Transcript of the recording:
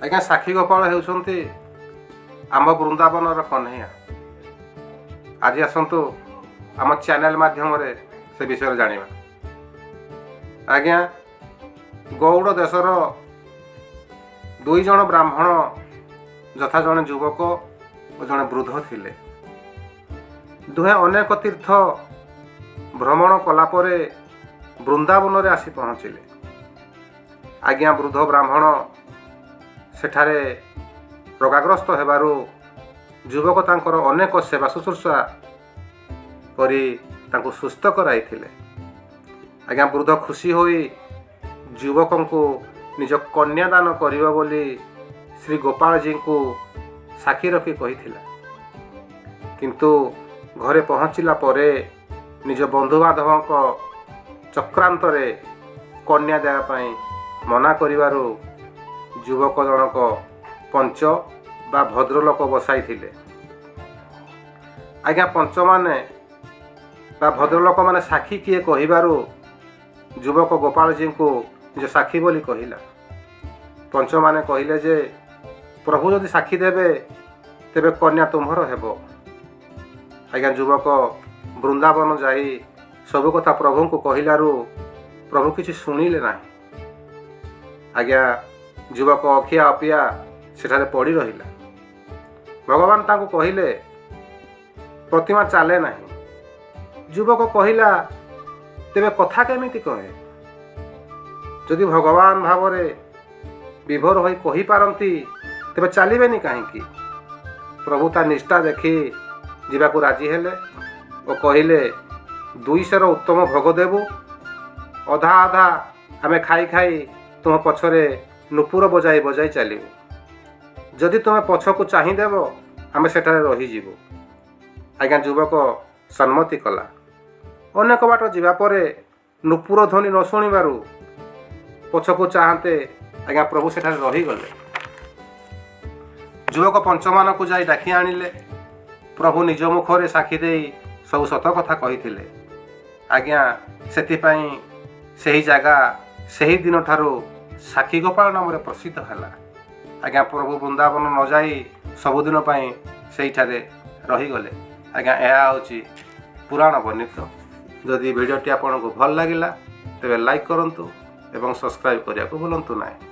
ଆଜ୍ଞା ସାକ୍ଷୀ ଗୋପାଳ ହେଉଛନ୍ତି ଆମ ବୃନ୍ଦାବନର କହ୍ନୈୟା। ଆଜି ଆସନ୍ତୁ ଆମ ଚ୍ୟାନେଲ ମାଧ୍ୟମରେ ସେ ବିଷୟରେ ଜାଣିବା। ଆଜ୍ଞା ଗୌଡ଼ ଦେଶର ଦୁଇ ଜଣ ବ୍ରାହ୍ମଣ ଯଥା ଜଣେ ଯୁବକ ଓ ଜଣେ ବୃଦ୍ଧ ଥିଲେ। ଦୁହେଁ ଅନେକ ତୀର୍ଥ ଭ୍ରମଣ କଲା ପରେ ବୃନ୍ଦାବନରେ ଆସି ପହଞ୍ଚିଲେ। ଆଜ୍ଞା ବୃଦ୍ଧ ବ୍ରାହ୍ମଣ ସେଠାରେ ରୋଗାଗ୍ରସ୍ତ ହେବାରୁ ଯୁବକ ତାଙ୍କର ଅନେକ ସେବା ଶୁଶ୍ରୂଷା କରି ତାଙ୍କୁ ସୁସ୍ଥ କରାଇଥିଲେ। ଆଜ୍ଞା ବୃଦ୍ଧ ଖୁସି ହୋଇ ଯୁବକଙ୍କୁ ନିଜ କନ୍ୟାଦାନ କରିବ ବୋଲି ଶ୍ରୀ ଗୋପାଳଜୀଙ୍କୁ ସାକ୍ଷୀ ରଖି କହିଥିଲା। କିନ୍ତୁ ଘରେ ପହଞ୍ଚିଲା ପରେ ନିଜ ବନ୍ଧୁବାନ୍ଧବଙ୍କ ଚକ୍ରାନ୍ତରେ କନ୍ୟା ଦେବା ପାଇଁ ମନା କରିବାରୁ ଯୁବକ ଜଣକ ପଞ୍ଚ ବା ଭଦ୍ରଲୋକ ବସାଇଥିଲେ। ଆଜ୍ଞା ପଞ୍ଚମାନେ ବା ଭଦ୍ରଲୋକମାନେ ସାକ୍ଷୀ କିଏ କହିବାରୁ ଯୁବକ ଗୋପାଳଜୀଙ୍କୁ ନିଜ ସାକ୍ଷୀ ବୋଲି କହିଲା। ପଞ୍ଚମାନେ କହିଲେ ଯେ ପ୍ରଭୁ ଯଦି ସାକ୍ଷୀ ଦେବେ ତେବେ କନ୍ୟା ତୁମ୍ଭର ହେବ। ଆଜ୍ଞା ଯୁବକ ବୃନ୍ଦାବନ ଯାଇ ସବୁ କଥା ପ୍ରଭୁଙ୍କୁ କହିଲାରୁ ପ୍ରଭୁ କିଛି ଶୁଣିଲେ ନାହିଁ। ଆଜ୍ଞା ଯୁବକ ଅଖିଆ ଅପିଆ ସେଠାରେ ପଡ଼ି ରହିଲା। ଭଗବାନ ତାଙ୍କୁ କହିଲେ ପ୍ରତିମା ଚାଲେ ନାହିଁ। ଯୁବକ କହିଲା ତେବେ କଥା କେମିତି କହେ? ଯଦି ଭଗବାନ ଭାବରେ ବିଭୋର ହୋଇ କହିପାରନ୍ତି ତେବେ ଚାଲିବେନି କାହିଁକି? ପ୍ରଭୁ ତା ନିଷ୍ଠା ଦେଖି ଯିବାକୁ ରାଜି ହେଲେ ଓ କହିଲେ 200ର ଉତ୍ତମ ଭୋଗ ଦେବୁ, ଅଧା ଅଧା ଆମେ ଖାଇ ଖାଇ ତୁମ ପଛରେ ନୂପୁର ବଜାଇ ବଜାଇ ଚାଲିବୁ। ଯଦି ତୁମେ ପଛକୁ ଚାହିଁଦେବ ଆମେ ସେଠାରେ ରହିଯିବୁ। ଆଜ୍ଞା ଯୁବକ ସମ୍ମତି କଲା। ଅନେକ ବାଟ ଯିବା ପରେ ନୂପୁର ଧ୍ୱନି ନ ଶୁଣିବାରୁ ପଛକୁ ଚାହାନ୍ତେ ଆଜ୍ଞା ପ୍ରଭୁ ସେଠାରେ ରହିଗଲେ। ଯୁବକ ପଞ୍ଚମାନଙ୍କୁ ଯାଇ ଡାକି ଆଣିଲେ। ପ୍ରଭୁ ନିଜ ମୁଖରେ ସାକ୍ଷୀ ଦେଇ ସବୁ ସତ କଥା କହିଥିଲେ। ଆଜ୍ଞା ସେଥିପାଇଁ ସେହି ଜାଗା ସେହି ଦିନଠାରୁ ସାକ୍ଷୀ ଗୋପାଳ ନାମରେ ପ୍ରସିଦ୍ଧ ହେଲା। ଆଜ୍ଞା ପ୍ରଭୁ ବୃନ୍ଦାବନ ନ ଯାଇ ସବୁଦିନ ପାଇଁ ସେଇଠାରେ ରହିଗଲେ। ଆଜ୍ଞା ଏହା ହେଉଛି ପୁରାଣ ବର୍ଣ୍ଣିତ। ଯଦି ଭିଡ଼ିଓଟି ଆପଣଙ୍କୁ ଭଲ ଲାଗିଲା ତେବେ ଲାଇକ୍ କରନ୍ତୁ ଏବଂ ସବସ୍କ୍ରାଇବ୍ କରିବାକୁ ଭୁଲନ୍ତୁ ନାହିଁ।